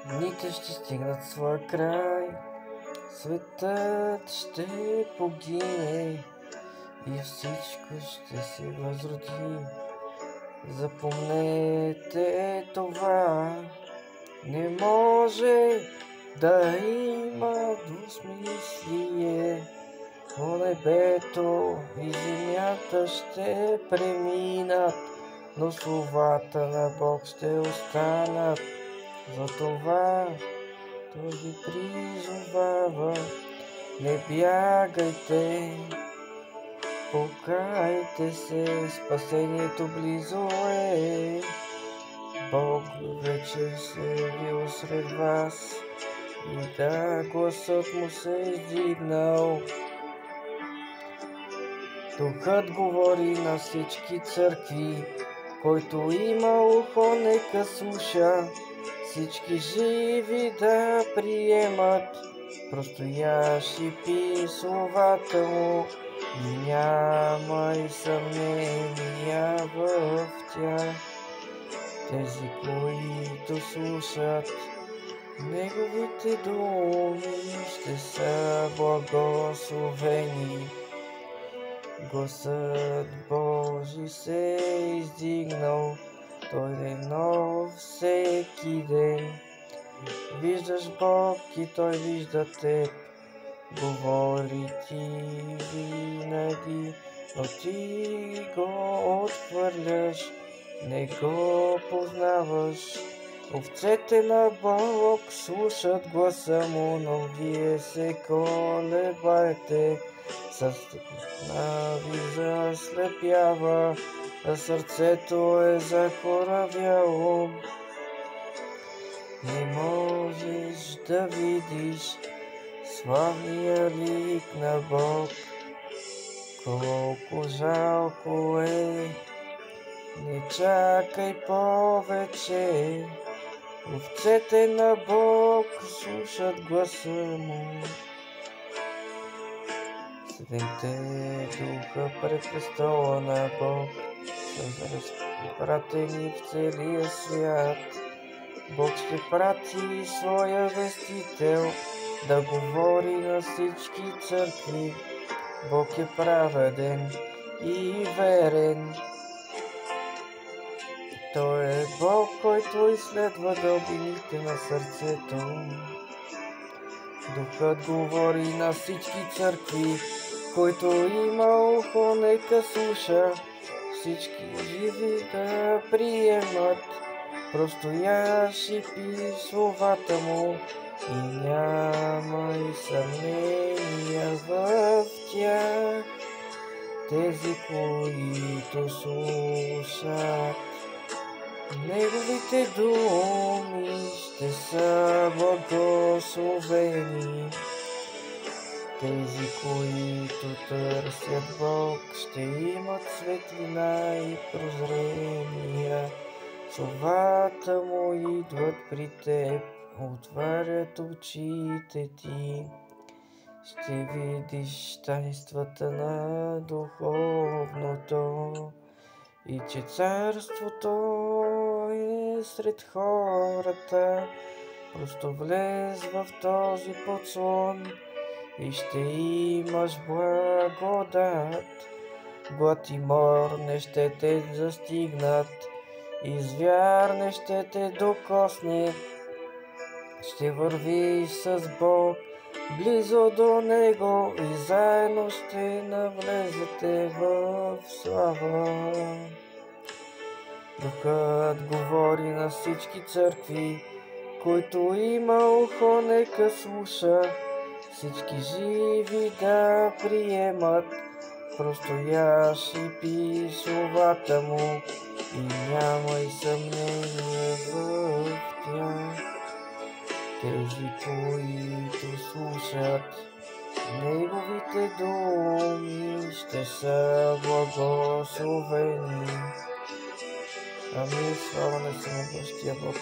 Дните ще стигнат своя край, светът ще погине и всичко ще се възроди. Запомнете това, не може да има двусмислие. По небето и земята ще преминат, но словата на Бог ще останат. Затова Той ви призовава, не бягайте, покайте се, спасението близо е. Бог вече се явил сред вас и да, гласът му се е издигнал. Духът говори на всички църкви, който има ухо, нека слуша. Всички живи да приемат, просто я шипи словата му и няма и съмнения в тях. Тези, които слушат неговите думи, ще са благословени. Гласът Божи се е издигнал, той е нов всеки ден. Виждаш Бог и Той вижда теб, говори ти винаги, но ти го отхвърляш, не го познаваш. Овцете на Бог слушат гласа му, но вие се колебаете. Състана ви заслепява, а сърцето е закоравяло. Не можеш да видиш славния лик на Бог. Колко жалко е, не чакай повече. Овцете на Бог слушат гласа му. Седемте духа пред престола на Бог са разпратени в целия свят. Бог ще прати своя вестител да говори на всички църкви. Бог е праведен и верен. Той е Бог, който изследва дълбините на сърцето. Духът говори на всички църкви, който има ухо, нека слуша. Всички живи да приемат, просто я шипи словата му и няма и съмнения в тях. Тези, които слушат неговите думи, ще са благословени. Тези, които търсят Бог, ще имат светлина и прозрения. Словата му идват при теб, отварят очите ти. Ще видиш тайнствата на духовното и че царството е сред хората. Просто влез в този подслон и ще имаш благодат. Глад и мор не ще те застигнат, и звяр не ще те докосне. Ще вървиш с Бог близо до Него и заедно ще навлезете в слава. Духът говори на всички църкви, който има ухо, нека слуша. Всички живи да приемат, просто я шипи словата му и няма и съмнение в тях. Тези, които слушат неговите думи, ще са благословени. Амин. Слава на всемогъщия Бог.